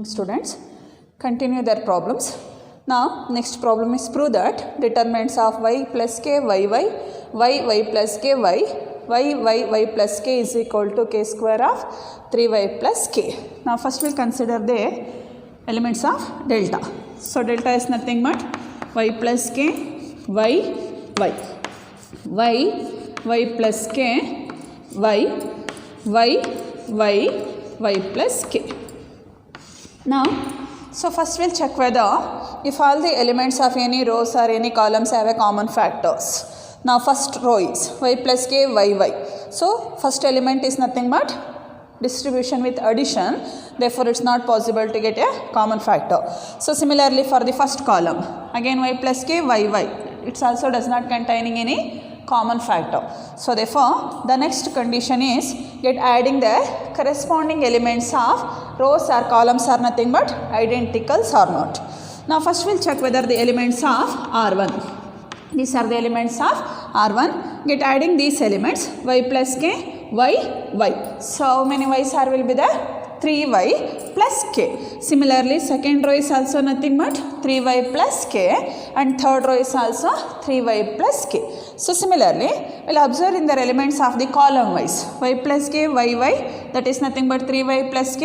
Morning students, continue their problems. Now next problem is prove that determinants of y plus k y y plus k y plus k is equal to k square of 3y plus k. Now first we'll consider the elements of delta. So delta is nothing but y plus k y plus k y plus k. Now, so first we'll check whether if all the elements of any rows or any columns have a common factors. Now first row is y plus k y. So first element is nothing but distribution with addition, therefore it's not possible to get a common factor. So similarly for the first column, again y plus k y, it also does not containing any common factor. So therefore the next condition is get adding the corresponding elements of rows or columns are nothing but identicals or not. Now first we'll check whether the elements of R1. These are the elements of R1. Get adding these elements y plus k y. So how many y's are will be there? 3y plus k. Similarly second row is also nothing but 3y plus k and third row is also 3y plus k. So similarly we'll observe in the elements of the column wise y plus k y, that is nothing but 3y plus k,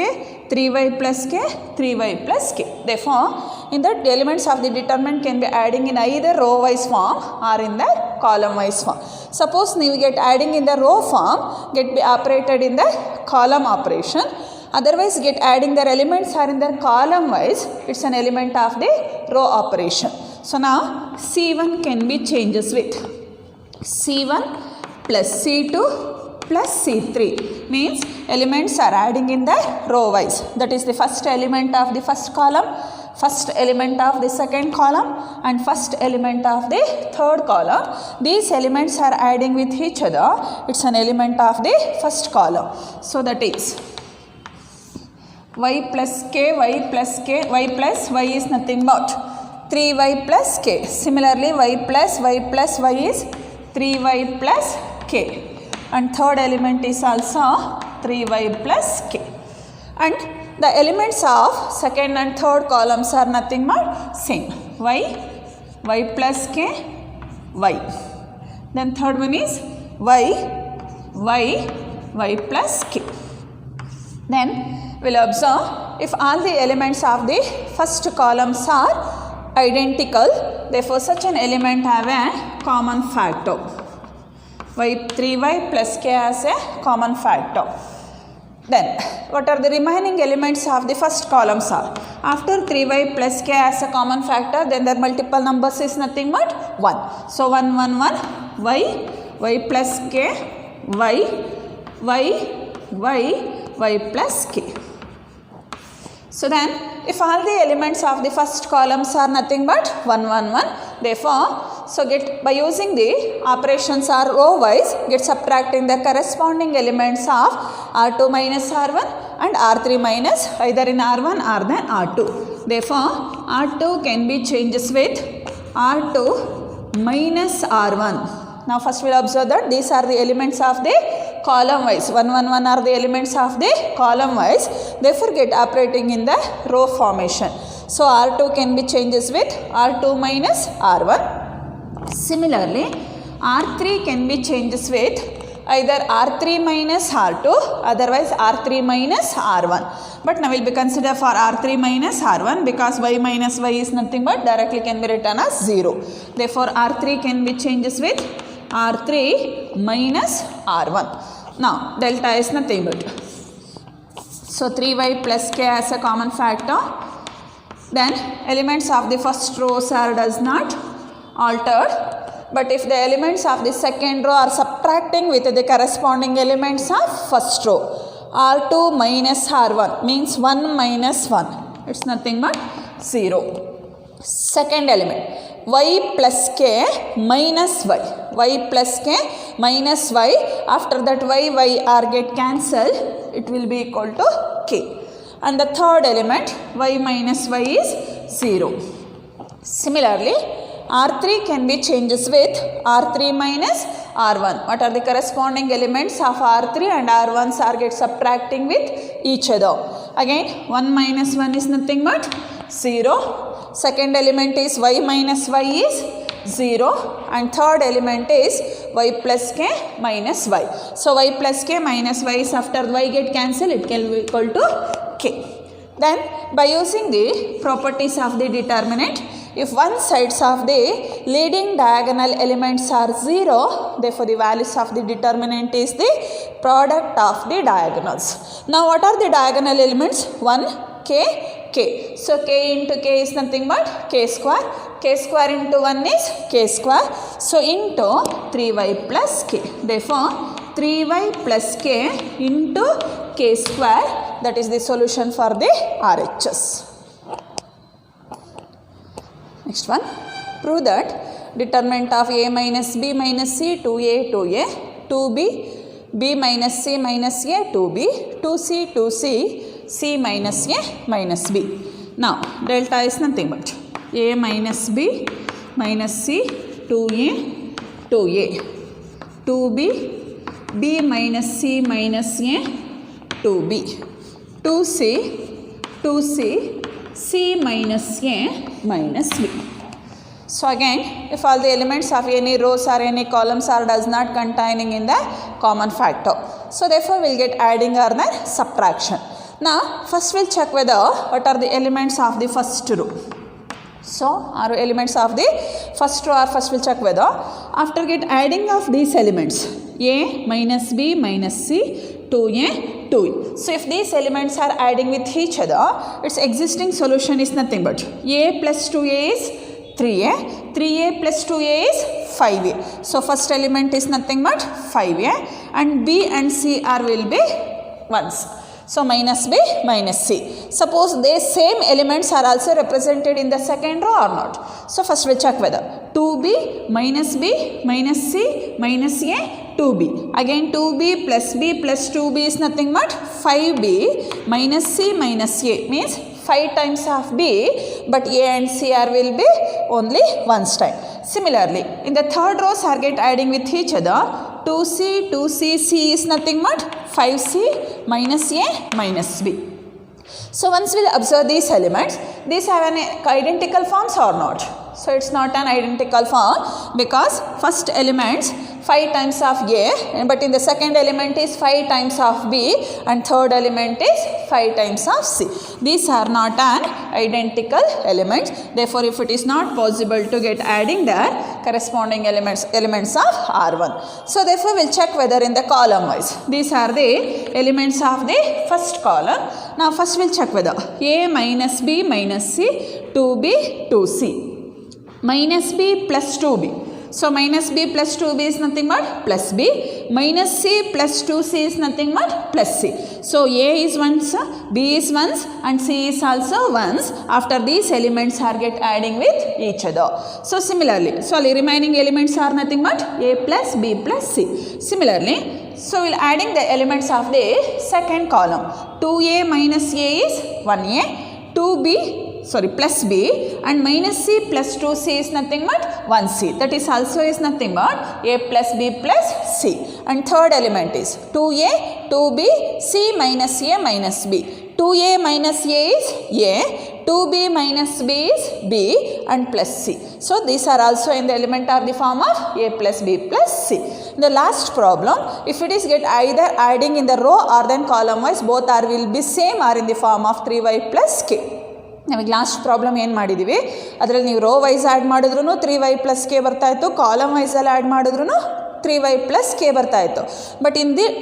3y plus k, 3y plus k. Therefore in that the elements of the determinant can be adding in either row wise form or in the column wise form. Suppose we get adding in the row form, get be operated in the column operation. Otherwise get adding their elements are in their column wise, it's an element of the row operation. So now C1 can be changes with C1 plus C2 plus C3, means elements are adding in the row wise. That is the first element of the first column, first element of the second column and first element of the third column. These elements are adding with each other, it's an element of the first column. So that is y plus y is nothing but 3y plus k. Similarly y plus y is 3y plus k and third element is also 3y plus k. And the elements of second and third columns are nothing but same y plus k y. Then third one is y plus k. Then we'll observe if all the elements of the first columns are identical, therefore such an element have a common factor. 3y plus k as a common factor. Then what are the remaining elements of the first columns are? After 3y plus k as a common factor, then their multiple numbers is nothing but 1. So 1 y plus k y plus k. So then if all the elements of the first columns are nothing but 1, therefore so get by using the operations are row wise, get subtracting the corresponding elements of R2 minus R1 and R3 minus either in R1 or then R2. Therefore R2 can be changes with R2 minus R1. Now first we'll observe that these are the elements of the column wise. 1 are the elements of the column wise. Therefore get operating in the row formation. So R2 can be changes with R2 minus R1. Similarly R3 can be changes with either R3 minus R2, otherwise R3 minus R1. But now will be considered for R3 minus R1 because y minus y is nothing but directly can be written as 0. Therefore R3 can be changes with R3 minus R1. Now delta is nothing but. So 3y plus k as a common factor. Then elements of the first rows are does not altered. But if the elements of the second row are subtracting with the corresponding elements of first row, R2 minus R1 means 1 minus 1. It's nothing but 0. Second element y plus k minus y. Y plus k minus y. After that y are get cancelled. It will be equal to k. And the third element y minus y is 0. Similarly R3 can be changes with R3 minus R1. What are the corresponding elements of R3 and R1 are get subtracting with each other. again 1 minus 1 is nothing but 0. Second element is y minus y is 0 and third element is y plus k minus y. So y plus k minus y is after y get cancelled, it can be equal to k. Then by using the properties of the determinant, if one sides of the leading diagonal elements are 0, therefore the values of the determinant is the product of the diagonals. Now what are the diagonal elements? 1, k, k. So k into k is nothing but k square. K square into 1 is k square. So into 3y plus k. Therefore 3y plus k into k square, that is the solution for the RHS. Next one, prove that determinant of a minus b minus c 2a 2a, 2b, b minus c minus a 2b, 2c 2c, c minus a minus b. Now delta is nothing but a minus b minus c 2a 2a, 2b, b minus c minus a 2b, 2c 2c, c minus a minus b. So again, if all the elements of any rows or any columns are does not containing in the common factor, so therefore we will get adding or then subtraction. Now first we will check whether what are the elements of the first row. So are elements of the first row, or first we will check whether after get adding of these elements a minus b minus c 2a 2a. So if these elements are adding with each other, its existing solution is nothing but a plus 2a is 3a, 3a plus 2a is 5a. So first element is nothing but 5a and b and c are will be ones. So minus b minus c. Suppose these same elements are also represented in the second row or not. So first we will check whether 2b minus b minus c minus a 2b. Again 2b plus b plus 2b is nothing but 5b minus c minus a, means 5 times of b, but a and c are will be only once time. Similarly, in the third rows are get adding with each other, 2c, 2c, c is nothing but 5c minus a minus b. So once we will observe these elements, these have an identical forms or not? So it's not an identical form because first elements 5 times of a, but in the second element is 5 times of b and third element is 5 times of c. These are not an identical elements. Therefore, if it is not possible to get adding the corresponding elements of R1. So therefore, we will check whether in the column wise. These are the elements of the first column. Now first we will check whether a minus b minus c 2b 2c minus b plus 2b. So minus b plus 2b is nothing but plus b, minus c plus 2c is nothing but plus c. So a is once, b is once and c is also once after these elements are get adding with each other. So similarly, so the remaining elements are nothing but a plus b plus c. Similarly, so we will adding the elements of the second column. 2a minus a is 1a, 2b plus b and minus c plus 2c is nothing but 1c. That is also is nothing but a plus b plus c. And third element is 2a, 2b, c minus a minus b. 2a minus a is a, 2b minus b is b and plus c. So these are also in the element of the form of a plus b plus c. The last problem, if it is get either adding in the row or then column wise, both are will be same or in the form of 3y plus k. ನಮಗೆ last problem ಏನು ಮಾಡಿದ್ದೀವಿ, ಅದರಲ್ಲಿ ನೀವು rho wise add ಮಾಡಿದ್ರೂ 3y plus K ಬರ್ತಾಯಿತ್ತು, column ವೈಸಲ್ಲಿ add ಮಾಡಿದ್ರೂ 3y plus k ಬರ್ತಾ ಇತ್ತು. But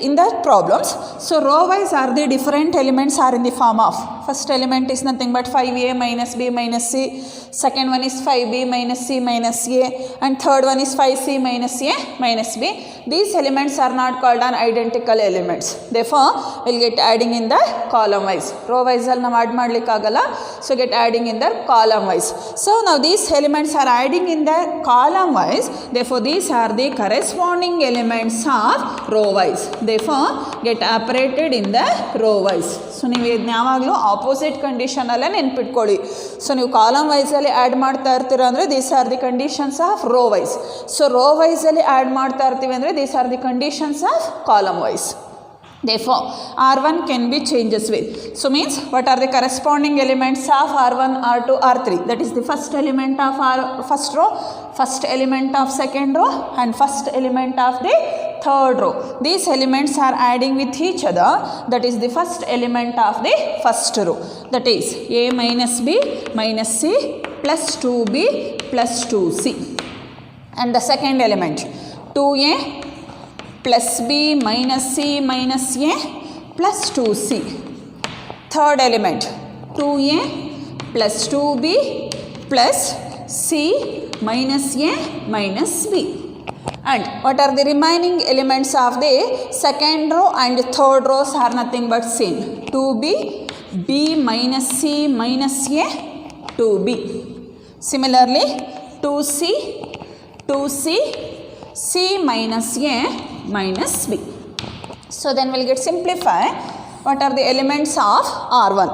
in that problems, so row wise are the different elements are in the form of, first element is nothing but 5a minus b minus c, second one is 5b minus c minus a and third one is 5c minus a minus b. These elements are not called an identical elements. Therefore, we'll get adding in the column wise. Row wise ಅಲ್ಲಿ ನಾವು add ಮಾಡಲಿಕ್ಕಾಗಲ್ಲ, so get adding in the column wise. So now these elements are adding in the column wise. Therefore, these are the corresponding elements of row wise. Therefore, get operated in the row wise. So ನೀವು ಇದನ್ನ ಯಾವಾಗಲೂ opposite condition ಅಲ್ಲೇ ನೆನ್ಪಿಟ್ಕೊಳ್ಳಿ. So ನೀವು column ವೈಸಲ್ಲಿ add ಮಾಡ್ತಾ ಇರ್ತೀರ ಅಂದರೆ these are the conditions of row wise. So row ವೈಸಲ್ಲಿ ಆ್ಯಡ್ ಮಾಡ್ತಾ ಇರ್ತೀವಿ ಅಂದರೆ these are the conditions of column wise. Therefore, R1 can be changes with. So means what are the corresponding elements of R1, R2, R3? That is the first element of first row, first element of second row, and first element of the third row. These elements are adding with each other. That is the first element of the first row. That is A minus B minus C plus 2B plus 2C. And the second element 2A plus B minus C minus A plus 2C. Third element 2A plus 2B plus C minus A minus B. And what are the remaining elements of the second row and third rows are nothing but same. 2B, B minus C minus A, 2B. Similarly, 2C, 2C, C minus A minus B. So then we'll get simplify. What are the elements of R1?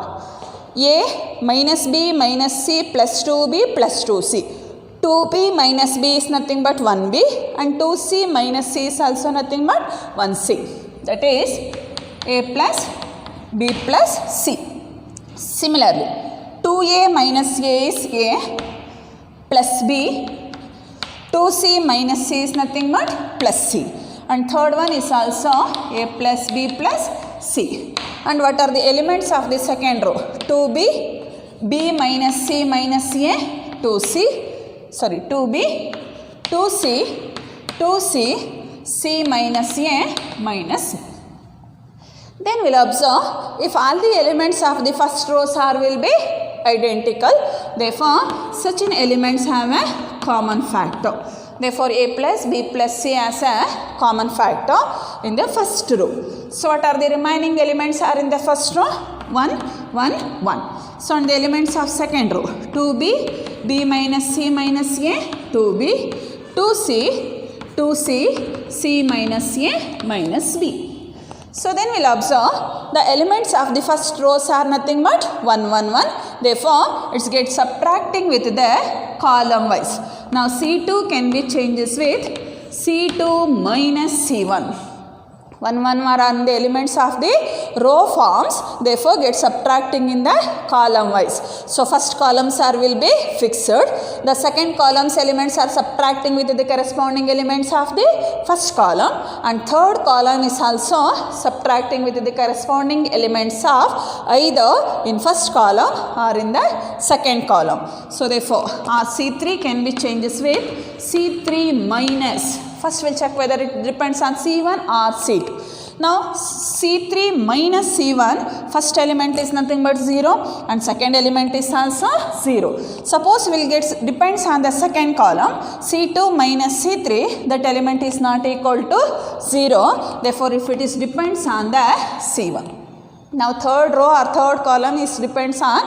A minus B minus C plus 2B plus 2C. 2B minus B is nothing but 1B and 2C minus C is also nothing but 1C. That is A plus B plus C. Similarly, 2A minus A is A plus B. 2C minus C is nothing but plus C. And third one is also A plus B plus C. And what are the elements of the second row? 2B, B minus C minus A, 2C, sorry 2B, 2C, 2C, C minus A minus B. Then we'll observe if all the elements of the first rows are will be identical, therefore such an elements have a common factor. Therefore, A plus B plus C as a common factor in the first row. So, what are the remaining elements are in the first row? 1, 1, 1. So, on the elements of second row, 2B, B minus C minus A, 2B, 2C, 2C, C minus A minus B. So, then we will observe the elements of the first rows are nothing but 1, 1, 1. Therefore, it gets subtracting with the column wise. Now, C2 can be changes with C2 minus C1. 1, 1 are on the elements of the row forms, therefore get subtracting in the column wise. So, first columns are will be fixed. The second columns elements are subtracting with the corresponding elements of the first column, and third column is also subtracting with the corresponding elements of either in first column or in the second column. So, therefore, our C3 can be changes with C3 minus. First we'll check whether it depends on C1 or C2. Now C3 minus C1, first element is nothing but 0 and second element is also 0. Suppose we'll get depends on the second column, C2 minus C3, that element is not equal to 0. Therefore, if it is depends on the C1. Now third row or third column is depends on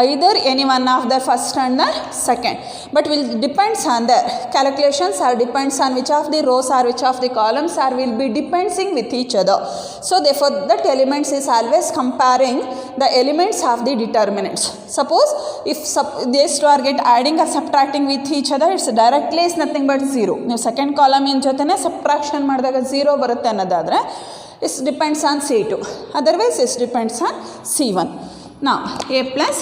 either any one of the first and the second, but will depends on the calculations or depends on which of the rows or which of the columns are will be depending with each other. So therefore, that elements is always comparing the elements of the determinants. Suppose if these two are get adding or subtracting with each other, it's directly is nothing but 0. Now second column in jotene subtraction ಮಾಡಿದಾಗ 0 ಬರುತ್ತೆ ಅನ್ನೋದಾದ್ರೆ it depends on C2, otherwise it depends on C1. Now A plus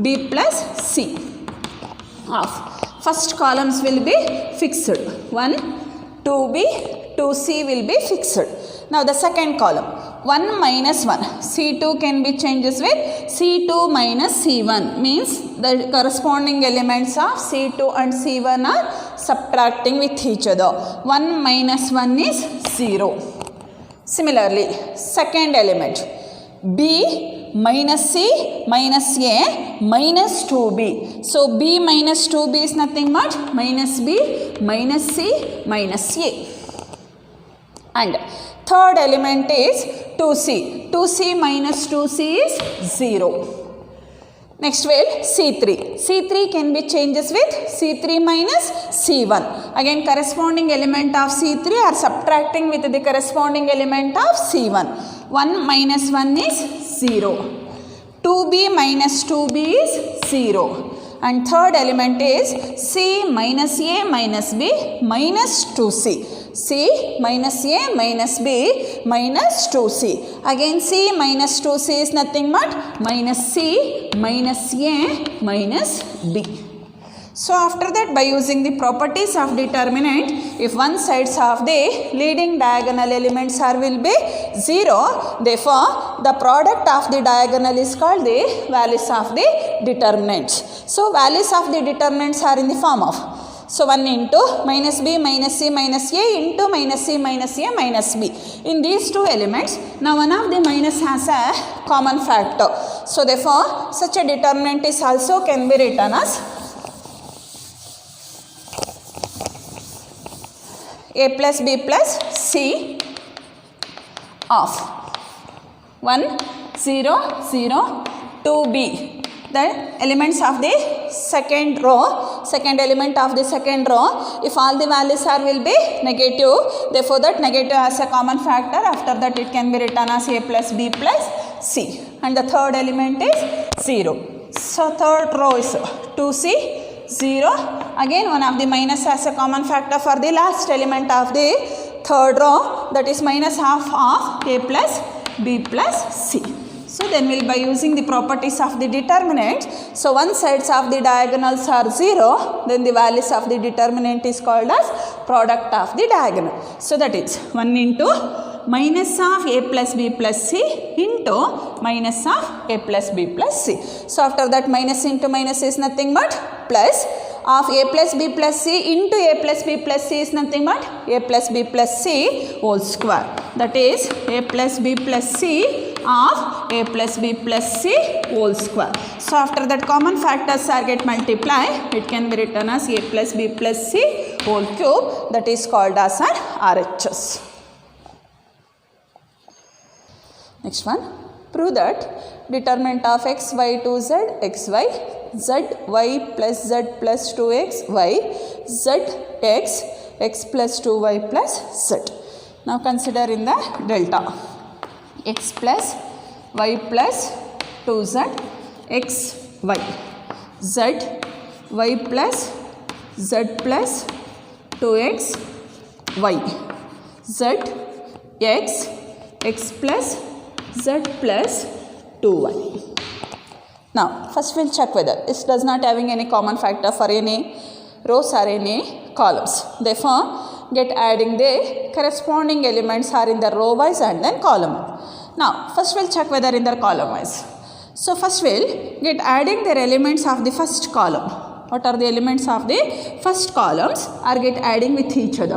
B plus C of first columns will be fixed, 1, 2B, 2C will be fixed. Now the second column, 1 minus 1, C2 can be changes with C2 minus C1, means the corresponding elements of C2 and C1 are subtracting with each other. 1 minus 1 is 0. Similarly, second element B minus C minus A minus 2B. So, B minus 2B is nothing but minus B minus C minus A. And third element is 2C. 2C minus 2C is 0. Next will C3. C3 can be changes with C3 minus C1. Again corresponding element of C3 are subtracting with the corresponding element of C1. 1 minus 1 is 0. 2B minus 2B is 0. and third element is C minus A minus B minus 2C. C minus A minus B minus 2C. Again C minus 2C is nothing but minus C minus A minus B. So after that, by using the properties of determinant, if one sides of the leading diagonal elements are will be 0, therefore the product of the diagonal is called the values of the determinants. So values of the determinants are in the form of, so 1 into minus B minus C minus A into minus C minus A minus B. In these two elements, now one of the minus has a common factor. So therefore, such a determinant is also can be written as A plus B plus C of 1, 0, 0, 2B. The elements of the second row, second element of the second row, if all the values are will be negative, therefore that negative has a common factor. After that it can be written as A plus B plus C. And the third element is 0. So third row is 2C, 0. Again one of the minus has a common factor for the last element of the third row, that is minus half of A plus B plus C. So then we will by using the properties of the determinant, so one sides of the diagonals are 0, then the values of the determinant is called as product of the diagonal. So that is 1 into minus of A plus B plus C into minus of A plus B plus C. So after that minus into minus is nothing but plus of A plus B plus C into A plus B plus C is nothing but A plus B plus C whole square. That is A plus B plus C of A plus B plus C whole square. So after that common factors are get multiplied, it can be written as A plus B plus C whole cube, that is called as an RHS. Next one, prove that determinant of x, y to z, x, y, z, y plus z plus 2x, y, z, x, x plus 2y plus z. Now consider in the delta, x plus y plus 2z, x, y, z, y plus z plus 2x, y, z, x, x plus z plus 2y. Now first we will check whether it does not having any common factor for any rows or any columns. Therefore get adding the corresponding elements are in the row wise and then column. Now first we will check whether in the column wise. So first we will get adding their elements of the first column. What are the elements of the first columns are get adding with each other.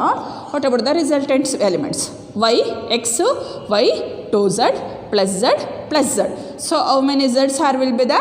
What about the resultant elements? Y, x, y, 2z plus z plus z. So how many z's are will be the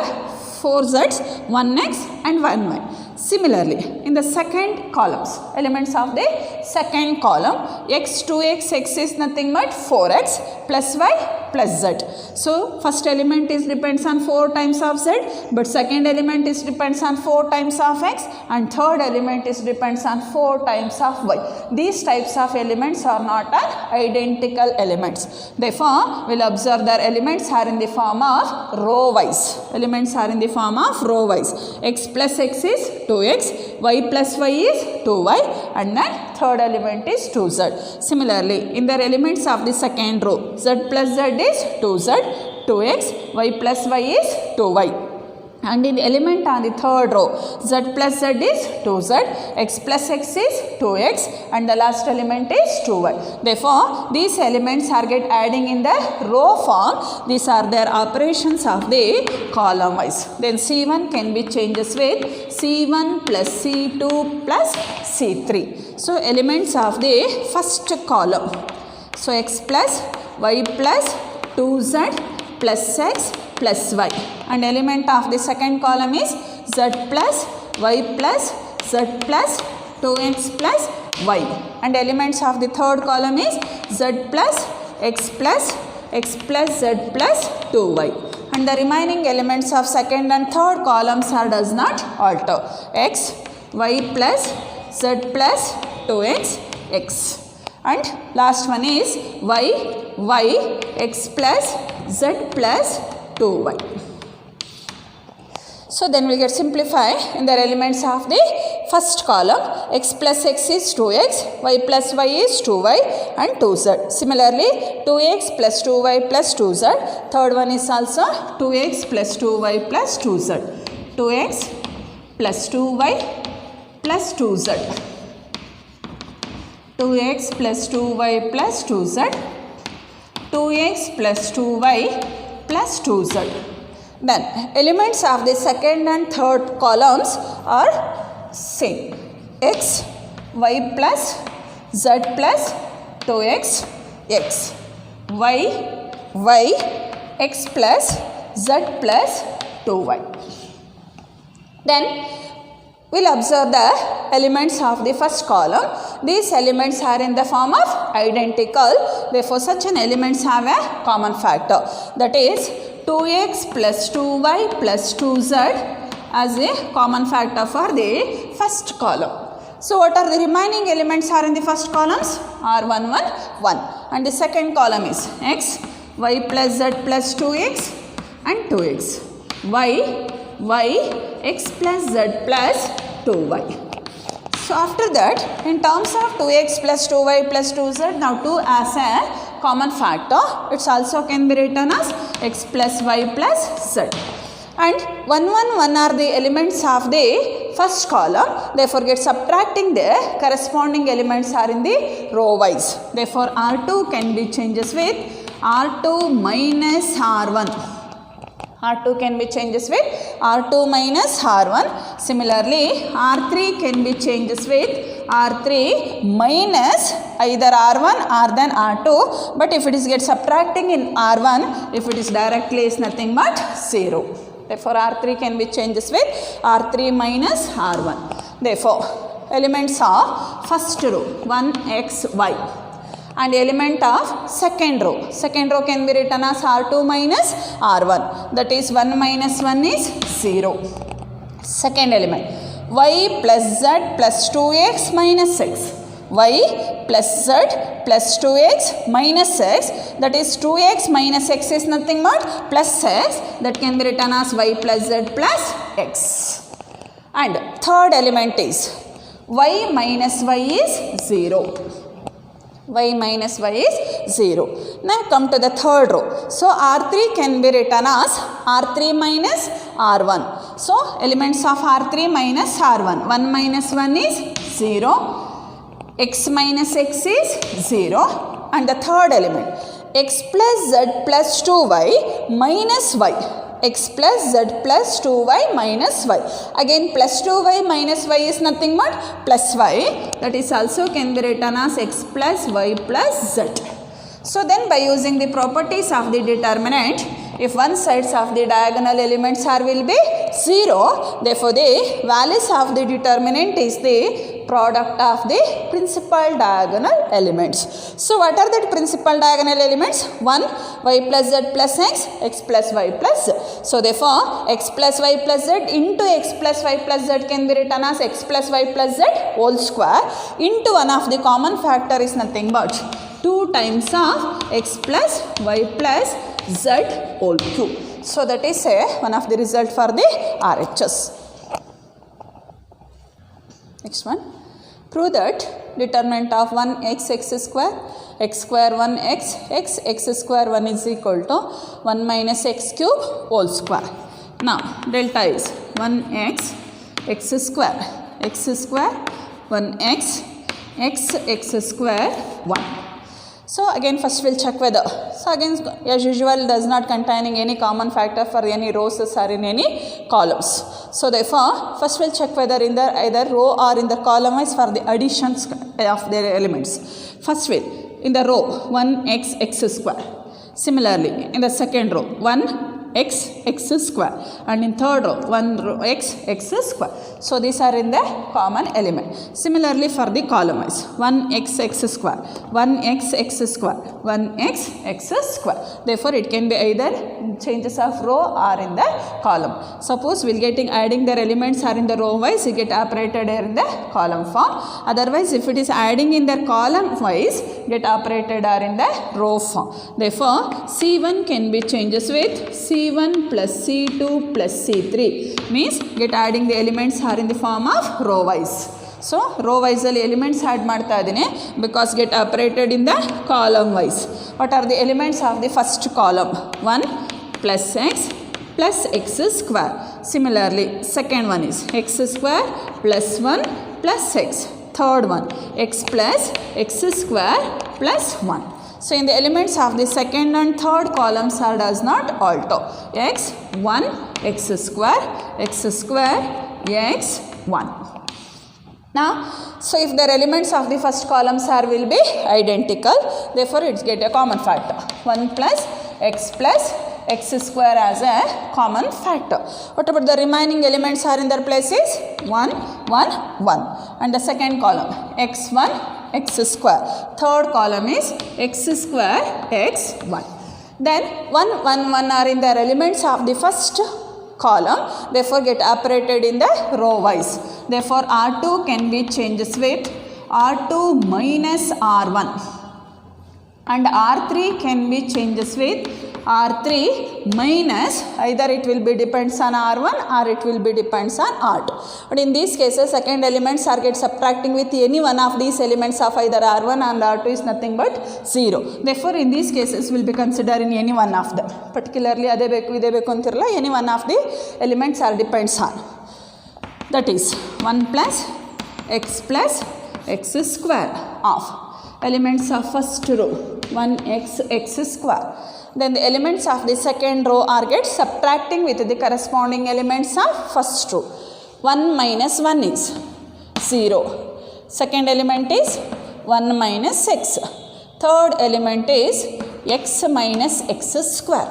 4 z's, 1 x and 1 y. Similarly, in the second columns, elements of the second column, x, 2x, x is nothing but 4x plus y plus z. So first element is depends on 4 times of z, but second element is depends on 4 times of x, and third element is depends on 4 times of y. These types of elements are not identical elements. Therefore, we will observe their elements are in the form of row wise. Elements are in the form of row wise. X plus x is 2x, y plus y is 2y, and then third element is 2z. Similarly, in the elements of the second row, z plus z is 2z, 2x, y plus y is 2y. And in the element on the third row, z plus z is 2z, x plus x is 2x, and the last element is 2y. Therefore, these elements are get adding in the row form. These are their operations of the column wise. Then C1 can be changes with C1 plus C2 plus C3. So elements of the first column. So x plus y plus 2z plus x plus y, and element of the second column is z plus y plus z plus 2x plus y, and elements of the third column is z plus x plus z plus 2y, and the remaining elements of second and third columns are does not alter. X, y plus z plus 2x, x. And last one is y, x plus z plus 2y. So then we get simplify in the elements of the first column. X plus x is 2x, y plus y is 2y and 2z. Similarly 2x plus 2y plus 2z. Third one is also 2x plus 2y plus 2z. 2x plus 2y plus 2z. 2x plus 2y plus 2z. 2x plus 2y plus 2z. Then elements of the second and third columns are same. X, y plus z plus 2x, x. Y, y, x plus z plus 2y. Then we will observe the elements of the first column. These elements are in the form of identical. Therefore, such an elements have a common factor. That is 2x plus 2y plus 2z as a common factor for the first column. So, what are the remaining elements are in the first columns? Are 1, 1, 1. And the second column is x, y plus z plus 2x and 2x. Y, y, x plus z plus 2y. So after that, in terms of 2x plus 2y plus 2z, now 2 as a common factor, it also can be written as x plus y plus z. And 1, 1, 1 are the elements of the first column. Therefore, get subtracting the corresponding elements are in the row wise. Therefore, R2 can be changes with R2 minus R1. R2 can be changes with R2 minus R1. Similarly, R3 can be changes with R3 minus either R1 or then R2. But if it is get subtracting in R1, if it is directly is nothing but 0. Therefore, R3 can be changes with R3 minus R1. Therefore, elements of first row 1x, y. And element of second row. Second row can be written as R2 minus R1. That is 1 minus 1 is 0. Second element y plus z plus 2x minus x. Y plus z plus 2x minus x. That is 2x minus x is nothing but plus x. That can be written as y plus z plus x. And third element is y minus y is 0. Y minus y is 0. Now come to the third row. So R3 can be written as R3 minus R1. So elements of R3 minus R1. 1 minus 1 is 0. X minus x is 0. And the third element x plus z plus 2y minus y. X plus z plus 2y minus y. Again plus 2y minus y is nothing but plus y. That is also can be written as x plus y plus z. So then by using the properties of the determinant, if one sides of the diagonal elements are will be 0, therefore the values of the determinant is the product of the principal diagonal elements. So what are the principal diagonal elements? 1 y plus z plus x, x plus y plus z. So therefore x plus y plus z into x plus y plus z can be written as x plus y plus z whole square into one of the common factor is nothing but 2 times of x plus y plus z whole cube. So that is one of the result for the RHS. Next one. Prove that determinant of 1x x square 1x x square 1 is equal to 1 minus x cube whole square. Now delta is 1x x square 1x x square 1. So again first we'll check whether, so again as usual does not containing any common factor for any rows or in any columns. So therefore first we'll check whether in the either row or in the column wise for the additions of their elements. First we'll in the row 1x x square. Similarly in the second row 1 x square and in third row 1 x square. So these are in the common element. Similarly for the column wise 1 x square 1 x square 1 x square. Therefore it can be either changes of row or in the column. Suppose we'll getting adding their elements are in the row wise, you get operated here in the column form. Otherwise if it is adding in the column wise, get operated are in the row form. Therefore C1 can be changes with C C1 plus C2 plus C3 means get adding the elements are in the form of row wise. So row wise ಅಲ್ಲಿ elements add ಮಾಡ್ತಾ ಇದ್ದೀನಿ because get operated in the column wise. What are the elements of the first column? 1 plus x plus x square. Similarly second one is x square plus 1 plus x. Third one x plus x square plus 1. So in the elements of the second and third columns are does not alter. X 1 x square x 1. Now so if the elements of the first columns are will be identical, therefore it's get a common factor. 1 plus x square as a common factor. What about the remaining elements are in their places? 1 1 1 and the second column x1 x square. Third column is x square x1. Then 1 1 1 are in their elements of the first column, therefore get operated in the row wise. Therefore R2 can be changes with R2 minus R1 and R3 can be changes with R3 minus, either it will be depends on R1 or it will be depends on R2. But in these cases second elements are get subtracting with any one of these elements of either R1 and R2 is nothing but 0. Therefore in these cases will be considered in any one of them. Particularly ade beku ide beku antiralla, any one of the elements are depends on. That is 1 plus x square of elements of first row 1 x square. Then the elements of the second row are get subtracting with the corresponding elements of first row. 1 minus 1 is 0. Second element is 1 minus x. Third element is x minus x square.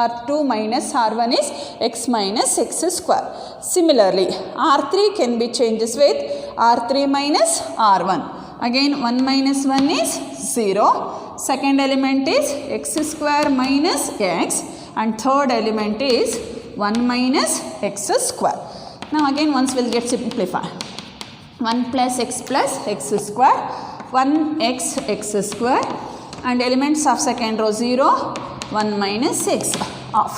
R2 minus R1 is x minus x square. Similarly R3 can be changes with R3 minus R1. Again 1 minus 1 is 0. Second element is x square minus x and third element is 1 minus x square. Now again once we'll get simplified. 1 plus x square 1 x square and elements of second row 0 1 minus x of.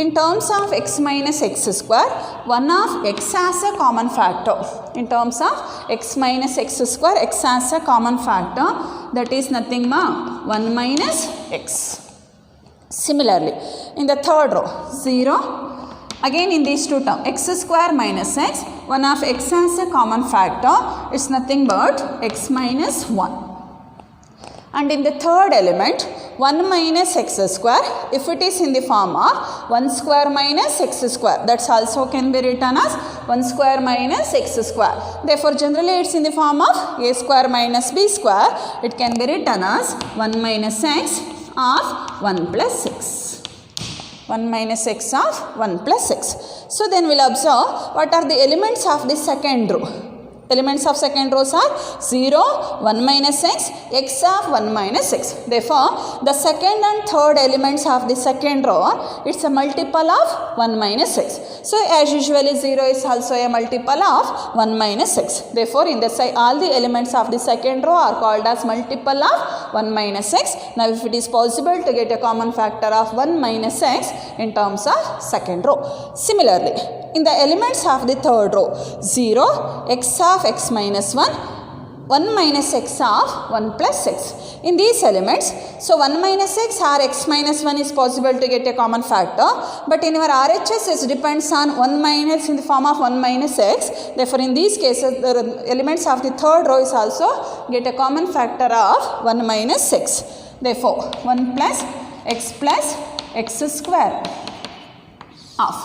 In terms of x minus x square, 1 of x has a common factor. In terms of x minus x square, x has a common factor, that is nothing but 1 minus x. Similarly, in the third row 0, again in these two terms x square minus x, 1 of x has a common factor, it's nothing but x minus 1. And in the third element 1 minus x square, if it is in the form of 1 square minus x square, that's also can be written as 1 square minus x square. Therefore generally it's in the form of a square minus b square, it can be written as 1 minus x of 1 plus 6. 1 minus x of 1 plus 6. So then we'll observe what are the elements of the second row. Elements of second rows are 0, 1 minus x, x of 1 minus x. Therefore, the second and third elements of the second row, it's a multiple of 1 minus x. So, as usually 0 is also a multiple of 1 minus x. Therefore, in the all the elements of the second row are called as multiple of 1 minus x. Now, if it is possible to get a common factor of 1 minus x in terms of second row. Similarly, in the elements of the third row 0 x of x minus 1 1 minus x of 1 plus x. In these elements, so 1 minus x or x minus 1 is possible to get a common factor, but in our RHS it depends on 1 minus in the form of 1 minus x. Therefore in these cases the elements of the third row is also get a common factor of 1 minus x. Therefore 1 plus x square of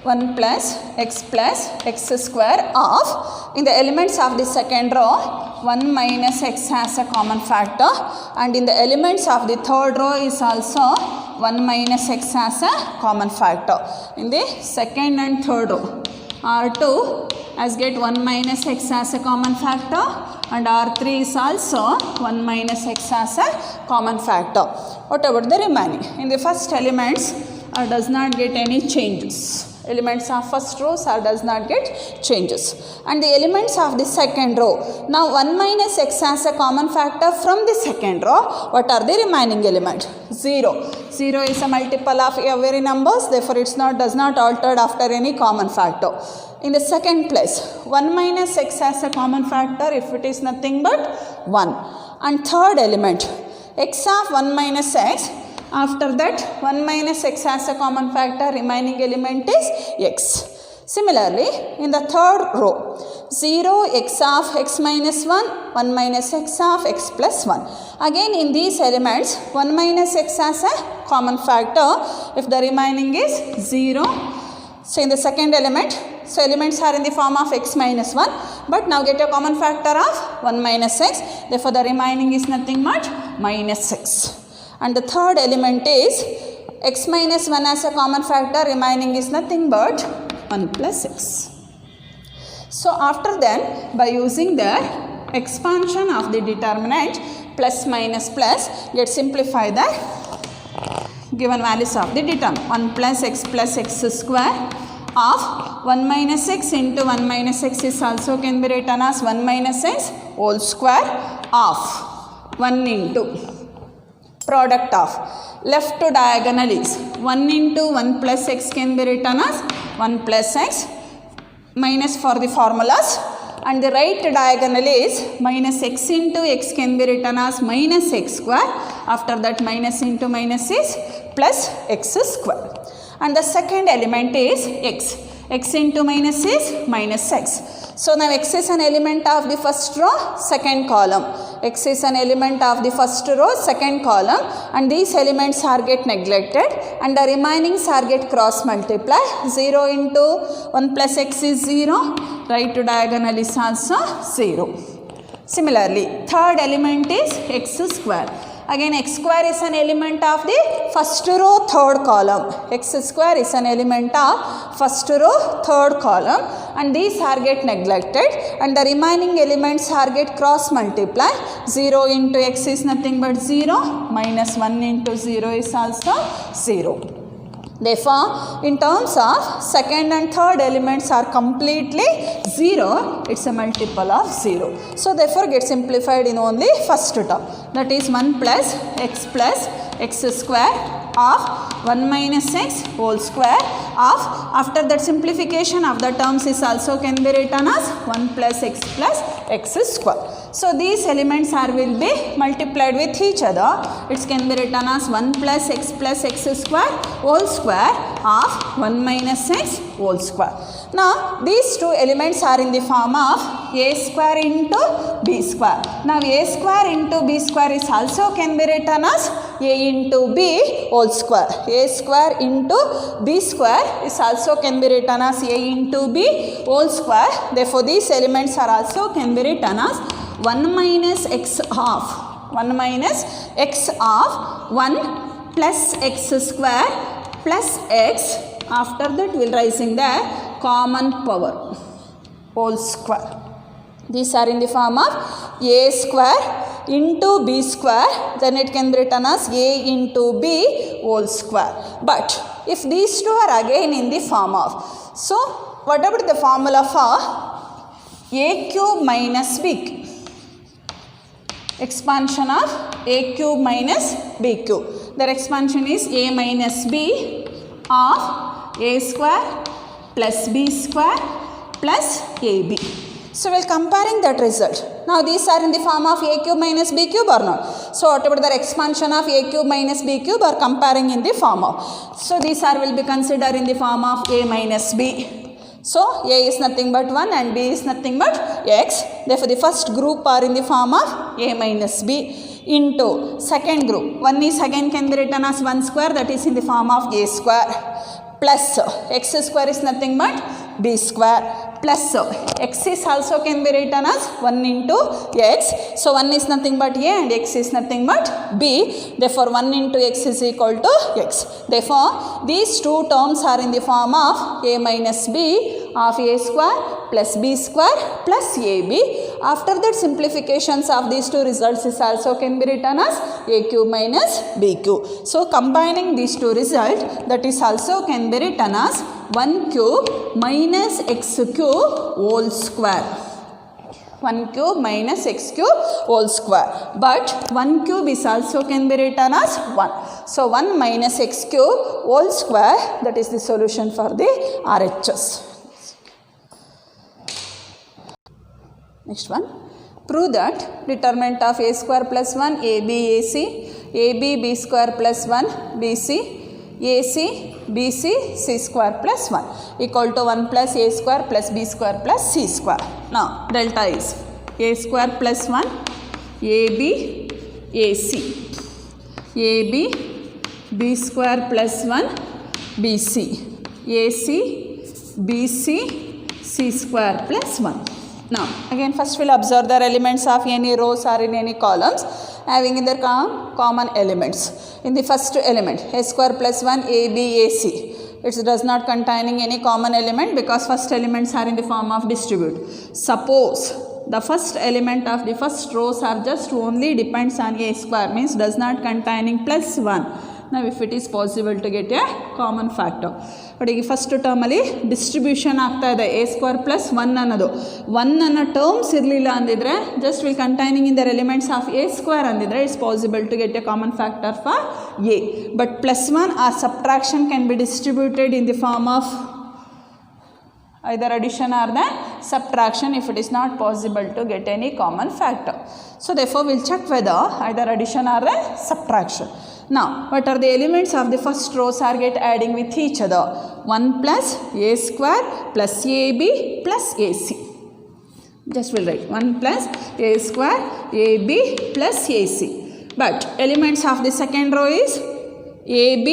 1 plus x square of, in the elements of the second row 1 minus x has a common factor, and in the elements of the third row is also 1 minus x has a common factor. In the second and third row R2 as get 1 minus x as a common factor, and R3 is also 1 minus x as a common factor. What about the remaining? In the first elements does not get any changes. Elements of first row does not get changes. And the elements of the second row. Now 1 minus x has a common factor from the second row. What are the remaining elements? 0. 0 is a multiple of every numbers, therefore it does not altered after any common factor. In the second place, 1 minus x has a common factor if it is nothing but 1. And third element, x of 1 minus x. After that, 1 minus x has a common factor, remaining element is x. Similarly, in the third row, 0 x of x minus 1, 1 minus x of x plus 1. Again, in these elements, 1 minus x has a common factor if the remaining is 0. So, in the second element, so elements are in the form of x minus 1, but now get a common factor of 1 minus x, therefore the remaining is nothing but minus 6. And the third element is x minus 1 as a common factor, remaining is nothing but 1 plus x. So after then, by using the expansion of the determinant plus minus plus, get simplify the given values of the determinant. 1 plus x square of 1 minus x into 1 minus x is also can be written as 1 minus x whole square of 1 into product of left to diagonal is 1 into 1 plus x can be written as 1 plus x minus for the formulas, and the right diagonal is minus x into x can be written as minus x square. After that, minus into minus is plus x square. And the second element is x. X into minus is minus x. So now x is an element of the first row, second column. X is an element of the first row, second column, and these elements are get neglected and the remainings are get cross multiply. 0 into 1 plus x is 0, right to diagonal is also 0. Similarly, third element is x square. Again, x square is an element of the first row, third column. X square is an element of first row, third column, and these are get neglected and the remaining elements are get cross multiply. 0 into x is nothing but 0, minus 1 into 0 is also 0. Therefore, in terms of second and third elements are completely 0, it's a multiple of 0. So, therefore, get simplified in only first term, that is 1 plus x square of 1 minus x whole square of, after that simplification of the terms is also can be written as 1 plus x square. So, these elements will be multiplied with each other. It can be written as 1 plus x square whole square of 1 minus x whole square. Now, these two elements are in the form of a square into b square. Now, a square into b square is also can be written as a into b whole square. A square into b square is also can be written as a into b whole square. Therefore, these elements are also can be written as 1 minus x of 1 plus x square plus x. After that, we will raising the common power whole square. These are in the form of a square into b square, then it can be written as a into b whole square. But if these two are again in the form of, so what about the formula for a cube minus b cube? Expansion of a cube minus b cube. Their expansion is a minus b of a square plus b square plus ab. So, we are comparing that result. Now, these are in the form of a cube minus b cube or not. So, whatever the expansion of a cube minus b cube are comparing in the form of. So, these are will be considered in the form of a minus b. So, a is nothing but 1 and b is nothing but x. Therefore, the first group are in the form of a minus b into second group. 1 is again can be written as 1 square, that is in the form of a square, plus x square is nothing but b square, plus x is also can be written as 1 into x. So, 1 is nothing but a and x is nothing but b. Therefore, 1 into x is equal to x. Therefore, these two terms are in the form of a minus b of a square plus b square plus ab. After that, simplifications of these two results is also can be written as a cube minus b cube. So, combining these two results, that is also can be written as 1 cube minus x cube whole square. 1 cube minus x cube whole square. But 1 cube is also can be written as 1. So 1 minus x cube whole square, that is the solution for the RHS. Next one. Prove that determinant of a square plus 1 ab ac, ab b square plus 1 bc, ac bc c square plus 1 equal to 1 plus a square plus b square plus c square. Now delta is a square plus 1 ab ac, ab b square plus 1 bc, ac bc c square plus 1. Now again first we'll observe the elements of any rows or in any columns having in their common elements. In the first element a square plus 1 a b a c, it does not containing any common element because first elements are in the form of distribute. Suppose the first element of the first rows are just only depends on a square, means does not containing plus 1. Now if it is possible to get a common factor. But ಈಗ first ಟರ್ಮಲ್ಲಿ distribution ಆಗ್ತಾ ಇದೆ a square plus 1 ಅನ್ನೋದು 1 ಅನ್ನೋ terms ಇರಲಿಲ್ಲ ಅಂದಿದ್ರೆ just will containing in their elements of a square ಅಂದಿದ್ರೆ it's possible to get a common factor for a. But plus 1 or subtraction can be distributed in the form of either addition or the subtraction if it is not possible to get any common factor. So therefore we'll check whether either addition or the subtraction. Now what are the elements of the first rows are get adding with each other? 1 plus a square plus ab plus ac. Just will write 1 plus a square ab plus ac. But elements of the second row is ab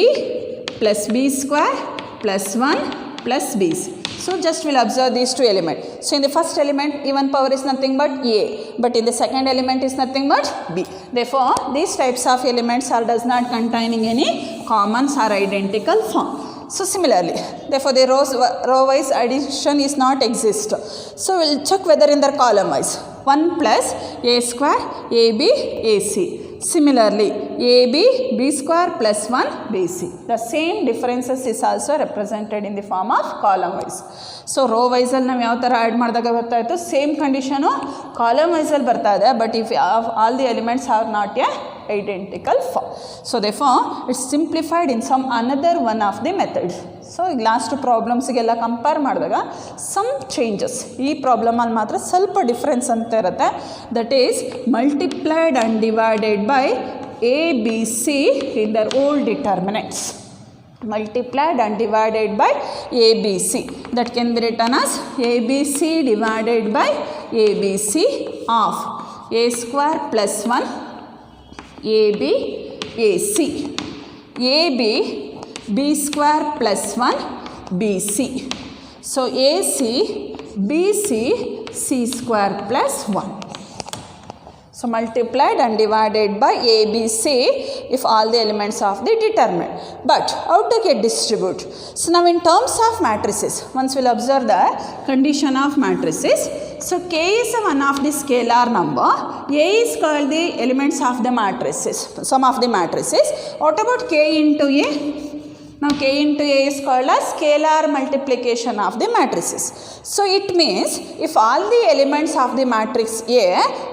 plus b square plus 1 plus bc. So just we'll observe these two elements. So in the first element even power is nothing but a, but in the second element is nothing but b. Therefore these types of elements are does not containing any commons or identical form. So similarly, therefore the row wise addition is not exist. So we'll check whether in their column wise 1 plus a square ab ac. Similarly, ab b square plus 1 bc. The same differences is also represented in the form of column wise. So row wise ಅಲ್ಲಿ ನಾವು ಯಾವ ಥರ add ಮಾಡಿದಾಗ ಬರ್ತಾ ಇತ್ತು same condition column ವೈಸಲ್ಲಿ ಬರ್ತಾ ಇದೆ, but if all the elements R not A identical form. So therefore it's simplified in some another one of the methods. So last problems ಗೆಲ್ಲ ಕಂಪೇರ್ ಮಾಡಿದಾಗ some changes ಈ problem ಅಲ್ಲಿ ಮಾತ್ರ ಸ್ವಲ್ಪ difference ಅಂತ ಇರುತ್ತೆ. That is multiplied and divided by a b c in their old determinants. Multiplied and divided by ABC, that can be written as ABC divided by ABC of a square plus 1 AB AC, AB b square plus 1 BC. So AC BC C square plus 1. So multiplied and divided by ABC if all the elements of the determinant. But how to get distribute? So now in terms of matrices, once we'll observe the condition of matrices. So K is one of the scalar number. A is called the elements of the matrices, sum of the matrices. What about K into A? Now K into A is called as scalar multiplication of the matrices. So it means if all the elements of the matrix A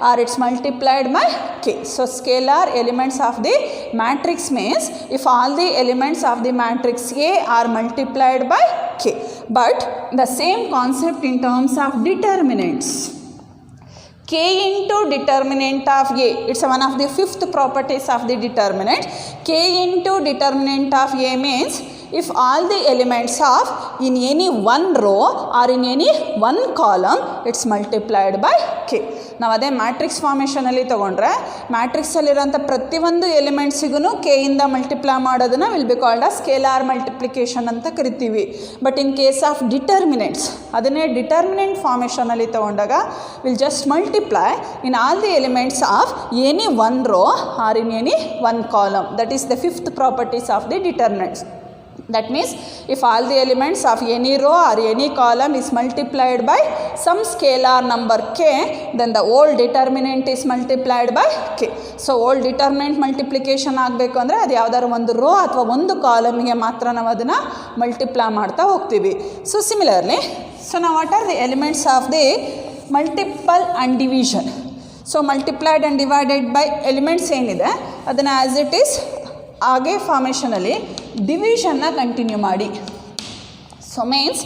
are it's multiplied by K. So scalar elements of the matrix means if all the elements of the matrix A are multiplied by K. But the same concept in terms of determinants. K into determinant of A, it's one of the fifth properties of the determinant. K into determinant of A means if all the elements of in any one row or in any one column, it's multiplied by K. ನಾವು ಅದೇ matrix ಫಾರ್ಮೇಷನಲ್ಲಿ ತೊಗೊಂಡ್ರೆ ಮ್ಯಾಟ್ರಿಕ್ಸಲ್ಲಿರೋಂಥ ಪ್ರತಿಯೊಂದು ಎಲಿಮೆಂಟ್ಸಿಗೂ K ಇಂದ multiply ಮಾಡೋದನ್ನು will be called a scalar multiplication ಅಂತ ಕರಿತೀವಿ. But in case of determinants ಅದನ್ನೇ ಡಿಟರ್ಮಿನೆಂಟ್ ಫಾರ್ಮೇಷನಲ್ಲಿ ತೊಗೊಂಡಾಗ will just multiply in all the elements of any one row or in any one column. That is the fifth properties of the determinants. That means if all the elements of any row or any column is multiplied by some scalar number k, then the whole determinant is multiplied by k. So whole determinant multiplication ಆಗಬೇಕು ಅಂದರೆ ಅದು ಯಾವ್ದಾದ್ರು ಒಂದು rho ಅಥವಾ ಒಂದು ಕಾಲಮ್ಗೆ ಮಾತ್ರ ನಾವು ಅದನ್ನು ಮಲ್ಟಿಪ್ಲೈ ಮಾಡ್ತಾ ಹೋಗ್ತೀವಿ. ಸೊ ಸಿಮಿಲರ್ಲಿ, ಸೊ ನಾವು what are the elements of the multiple and division. So multiplied and divided by elements ಏನಿದೆ ಅದನ್ನು ಆ್ಯಸ್ ಇಟ್ ಈಸ್ ಹಾಗೆ ಫಾರ್ಮೇಷನಲ್ಲಿ ಡಿವಿಷನ್ನ ಕಂಟಿನ್ಯೂ ಮಾಡಿ. So means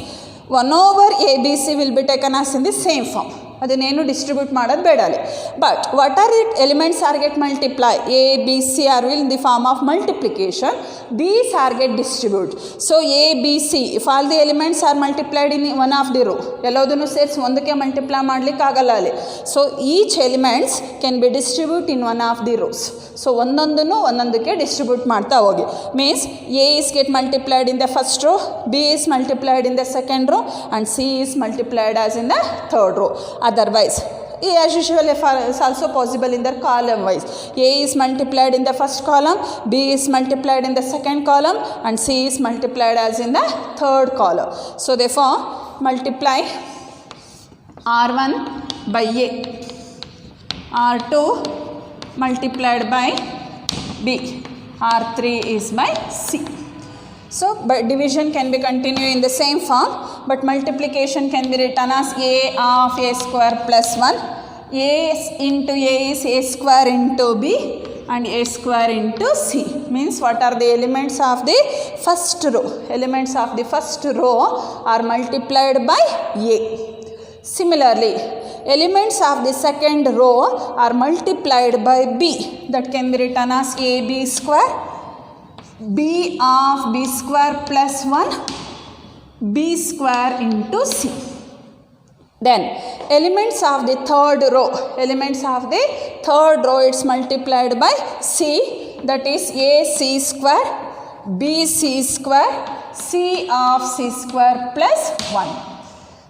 1/ABC will be taken as in the same form. ಅದನ್ನೇನು distribute ಮಾಡೋದು ಬೇಡ ಅಲ್ಲಿ. But what are it elements are get multiply, A, B, C are will in the form of multiplication, these are get distribute. So A, B, C if all the elements are multiplied in one of the row, ಎಲ್ಲದನ್ನು ಸೇರಿಸಿ ಒಂದಕ್ಕೆ multiply ಮಾಡಲಿಕ್ಕೆ ಆಗಲ್ಲ ಅಲ್ಲಿ. So each elements can be distribute in one of the rows. So ಒಂದೊಂದನ್ನು ಒಂದೊಂದಕ್ಕೆ distribute ಮಾಡ್ತಾ ಹೋಗಿ. Means A is get multiplied in the first row, B is multiplied in the second row and C is multiplied as in the third row. Otherwise, as usual is also possible in the column wise. A is multiplied in the first column, B is multiplied in the second column and C is multiplied as in the third column. So therefore multiply R1 by A, R2 multiplied by B, R3 is by C. So but division can be continued in the same form, but multiplication can be written as A of A square plus 1. A into A is A square into B and A square into C. Means what are the elements of the first row? Elements of the first row are multiplied by A. Similarly, elements of the second row are multiplied by B. That can be written as AB square, B of B square plus 1, B square into C. Then elements of the third row, elements of the third row it's multiplied by C, that is AC square, BC square, C of C square plus 1.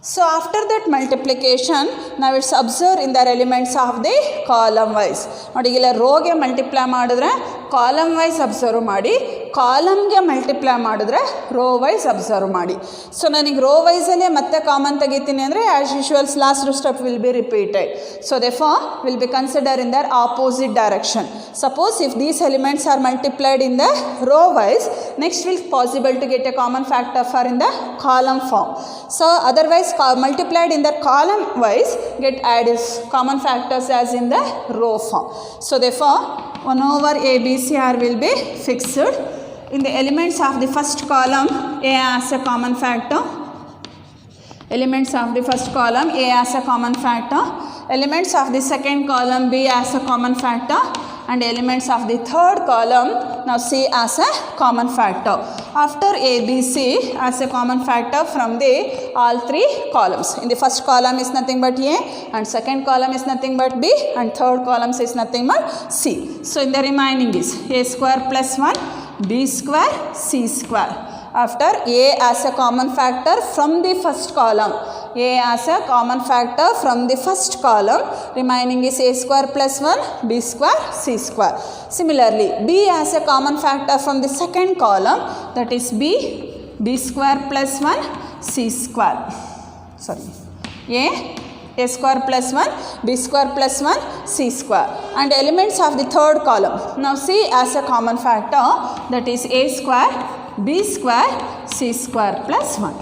So after that multiplication, now it's observed in the elements of the column wise. ನೋಡಿ ಇಲ್ಲ ರೋಗೆ multiply ಮಾಡಿದ್ರೆ column wise observe ಮಾಡಿ, ಕಾಲಮ್ಗೆ multiply ಮಾಡಿದ್ರೆ row wise observe ಮಾಡಿ. So ನನಗೆ row ವೈಸಲ್ಲೇ ಮತ್ತೆ ಕಾಮನ್ ತೆಗಿತೀನಿ ಅಂದರೆ as usuals last step will be repeated. So therefore will be considered in their opposite direction. Suppose if these elements are multiplied in the row wise, next will possible to get a common factor for in the column form. So otherwise multiplied in the column wise get added common factors as in the row form. So therefore 1/ABCR will be fixed. In the elements of the first column, A as a common factor. Elements of the first column, A as a common factor. Elements of the second column, B as a common factor. And elements of the third column, now C as a common factor. After A, B, C as a common factor from the all three columns. In the first column is nothing but A, and second column is nothing but B, and third column is nothing but C. So in the remaining is A square plus 1, B square, C square. After A as a common factor from the first column, A as a common factor from the first column, remaining is A square plus 1, B square, C square. Similarly, B as a common factor from the second column, that is B square plus 1, C square. Sorry, A square plus 1, B square plus 1, C square. And elements of the third column, now C as a common factor, that is A square, B square, C square plus 1.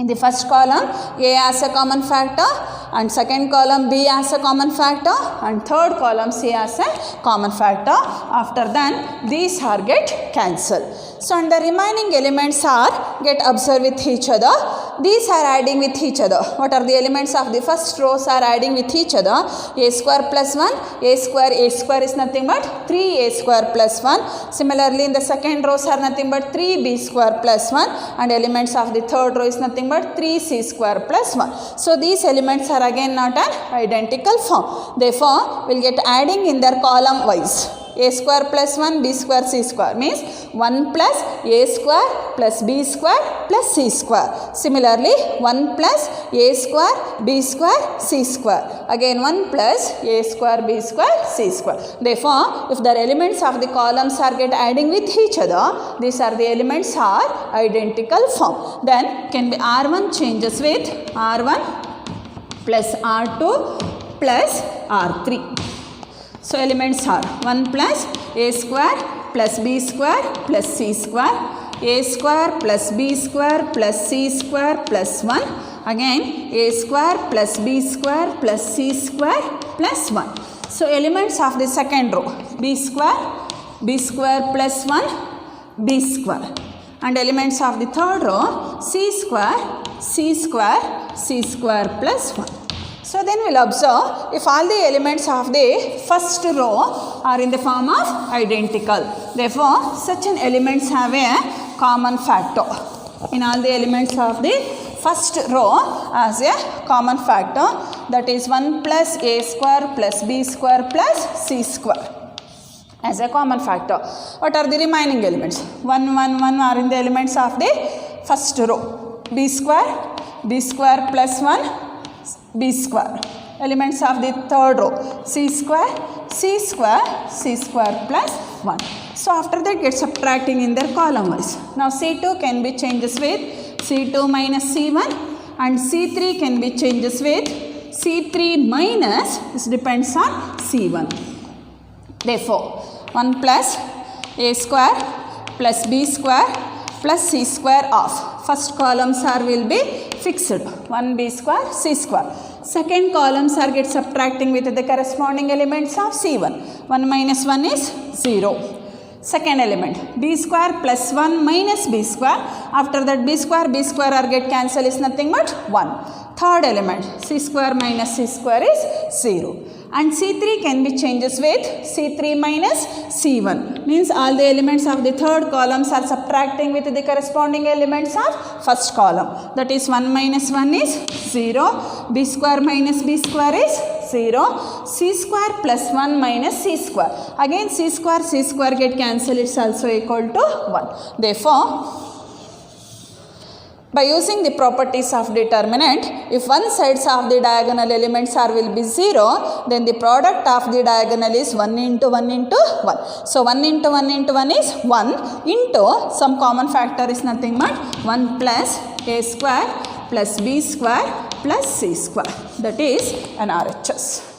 In the first column, A as a common factor, and second column B as a common factor, and third column C as a common factor. After that, these are get cancelled. So and the remaining elements are get observed with each other. These are adding with each other. What are the elements of the first rows are adding with each other? A square plus 1, A square is nothing but 3A square plus 1. Similarly, in the second rows are nothing but 3B square plus 1, and elements of the third row is nothing but 3C square plus 1. So these elements are again not an identical form. Therefore, we'll get adding in their column wise. a square plus 1 b square c square means 1 plus a square plus b square plus c square. Similarly 1 plus a square b square c square. Again 1 plus a square b square c square. Therefore, if the elements of the columns are get adding with each other, these are the elements are identical form. Then can be R1 changes with R1 plus R2 plus R3. So elements are 1 plus a square plus b square plus c square, a square plus b square plus c square plus 1, again a square plus b square plus c square plus 1. So elements of the second row b square plus 1 b square, and elements of the third row c square plus 1. So then we will observe if all the elements of the first row are in the form of identical. Therefore, such an elements have a common factor. In all the elements of the first row as a common factor, that is 1 plus a square plus b square plus c square as a common factor. What are the remaining elements? 1, 1, 1 are in the elements of the first row. b square plus 1 b square. Elements of the third row c square plus 1. So after that get subtracting in their column wise. Now C2 can be changes with C2 minus C1, and C3 can be changes with C3 minus, this depends on C1. Therefore 1 plus a square plus b square plus c square of first columns are will be fixed 1 b square c square. Second columns are get subtracting with the corresponding elements of C1. 1 minus 1 is 0. Second element b square plus 1 minus b square. After that b square are get cancel is nothing but 1. Third element c square minus c square is 0. And C3 can be changes with C3 minus C1. Means all the elements of the third columns are subtracting with the corresponding elements of first column. That is 1 minus 1 is 0. B square minus b square is 0. C square plus 1 minus c square. Again c square get cancelled. It's also equal to 1. Therefore, by using the properties of determinant, if one sides of the diagonal elements are will be 0, then the product of the diagonal is 1 into 1 into 1. So 1 into 1 into 1 is 1 into some common factor is nothing but 1 plus a square plus b square plus c square. That is an RHS.